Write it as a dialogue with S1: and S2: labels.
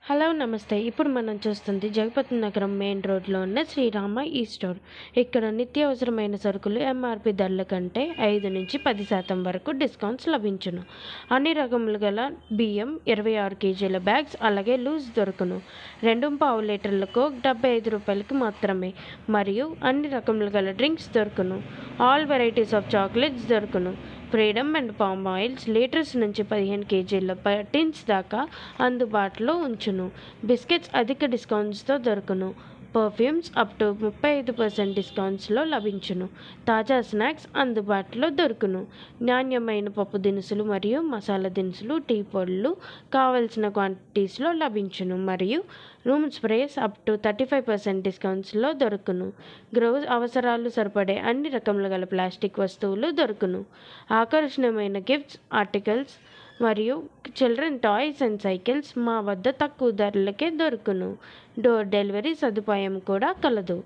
S1: Hello నమస్తే. ఇప్పుడు మనం చూస్తుంది జగపతి నగరం మెయిన్ రోడ్లో ఉన్న శ్రీరామ ఈ స్టోర్. ఇక్కడ నిత్యావసరమైన సరుకులు ఎంఆర్పి ధరల కంటే 5-10% వరకు డిస్కౌంట్స్ లభించును. అన్ని రకములు గల బియ్యం 26 కేజీల బ్యాగ్స్ అలాగే లూజ్ దొరుకును. 2.5 లీటర్ల కోక్ 75 రూపాయలకి మాత్రమే. మరియు అన్ని రకములు గల డ్రింక్స్ దొరుకును. ఆల్ వెరైటీస్ ఆఫ్ చాక్లెట్స్ దొరుకును. Freedom and palm oils litres నుంచి 15 కేజీల టిన్స్ దాకా అందుబాటులో ఉంచును. బిస్కెట్స్ అధిక డిస్కౌంట్స్తో దొరుకును. పర్ఫ్యూమ్స్ అప్ టు 35% డిస్కౌంట్స్లో లభించును. తాజా స్నాక్స్ అందుబాటులో దొరుకును. నాణ్యమైన పప్పు దినుసులు మరియు మసాలా దినుసులు, టీ పొడులు కావలసిన క్వాంటిటీస్లో లభించును. మరియు రూమ్ స్ప్రేస్ అప్ టు 35% డిస్కౌంట్స్లో దొరుకును. గృహ అవసరాలు సరిపడే అన్ని రకముల గల ప్లాస్టిక్ వస్తువులు దొరుకును. ఆకర్షణీయమైన గిఫ్ట్స్ ఆర్టికల్స్ మరియు చిల్డ్రన్ టాయ్స్ అండ్ సైకిల్స్ మా వద్ద తక్కువ ధరలకే దొరుకును. డోర్ డెలివరీ సదుపాయం కూడా కలదు.